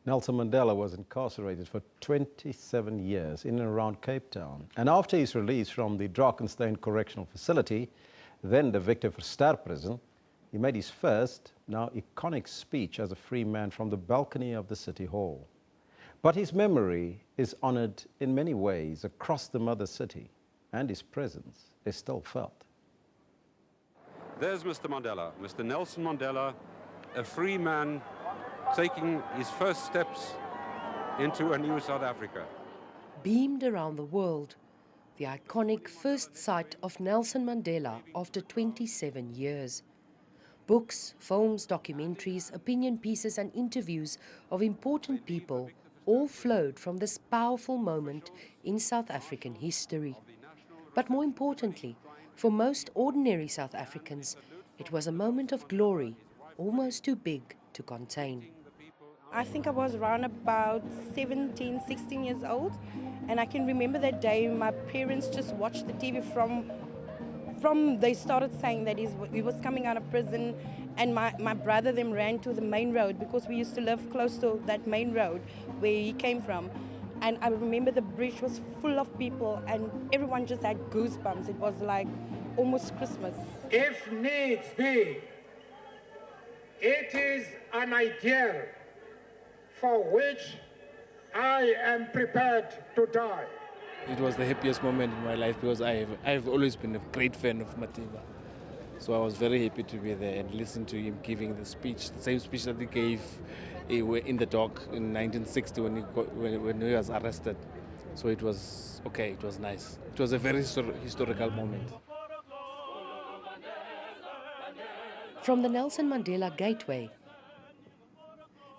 Nelson Mandela was incarcerated for 27 years in and around Cape Town. And after his release from the Drakenstein Correctional Facility, then the Victor Verster prison, he made his first, now iconic speech as a free man from the balcony of the City Hall. But his memory is honored in many ways across the mother city, and his presence is still felt. There's Mr. Mandela, Mr. Nelson Mandela, a free man taking his first steps into a new South Africa. Beamed around the world, the iconic first sight of Nelson Mandela after 27 years. Books, films, documentaries, opinion pieces and interviews of important people all flowed from this powerful moment in South African history. But more importantly, for most ordinary South Africans, it was a moment of glory, almost too big to contain. I think I was around about 17, 16 years old, and I can remember that day my parents just watched the TV from they started saying that he was coming out of prison, and my brother then ran to the main road because we used to live close to that main road where he came from. And I remember the bridge was full of people and everyone just had goosebumps. It was like almost Christmas. If needs be, it is an ideal for which I am prepared to die. It was the happiest moment in my life because I've always been a great fan of Madiba. So I was very happy to be there and listen to him giving the speech, the same speech that he gave in the dock in 1960 when he was arrested. So it was okay, it was nice. It was a very historical moment. From the Nelson Mandela Gateway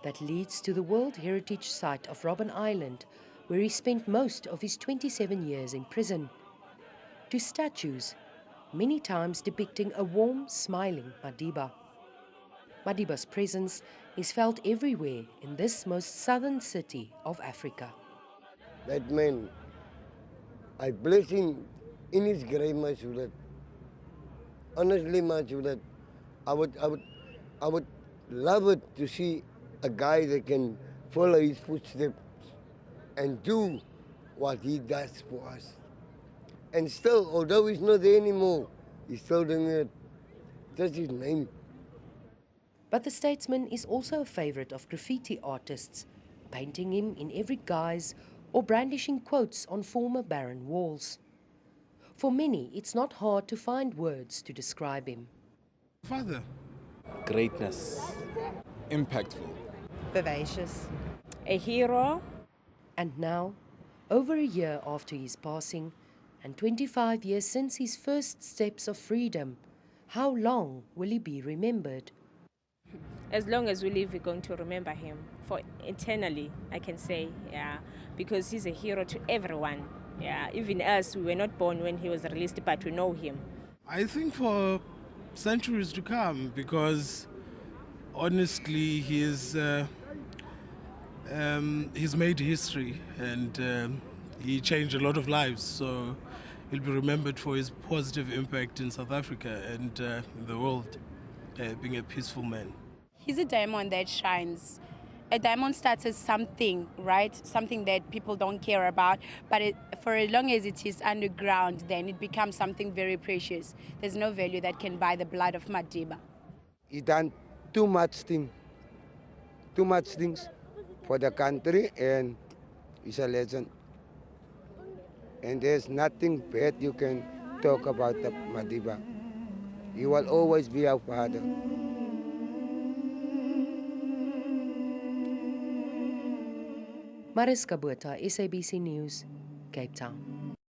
that leads to the World Heritage Site of Robben Island, where he spent most of his 27 years in prison, to statues, many times depicting a warm, smiling Madiba. Madiba's presence is felt everywhere in this most southern city of Africa. That man, I bless him in his grave, my Sulat. Honestly, my Sulat, I would love it to see a guy that can follow his footsteps and do what he does for us. And still, although he's not there anymore, he's still doing it. That's his name. But the statesman is also a favorite of graffiti artists, painting him in every guise or brandishing quotes on former barren walls. For many, it's not hard to find words to describe him. Father. Greatness. Impactful. Vivacious. A hero. And now, over a year after his passing, and 25 years since his first steps of freedom, how long will he be remembered? As long as we live, we're going to remember him for eternally, I can say, yeah, because he's a hero to everyone. Yeah, even us, we were not born when he was released, but we know him. I think for centuries to come, because honestly, he's made history and he changed a lot of lives. So he'll be remembered for his positive impact in South Africa and in the world, being a peaceful man. He's a diamond that shines. A diamond starts as something, right? Something that people don't care about. But for as long as it is underground, then it becomes something very precious. There's no value that can buy the blood of Madiba. He done too much things for the country, and he's a legend. And there's nothing bad you can talk about the Madiba. He will always be our father. Mariska Botha, SABC News, Cape Town.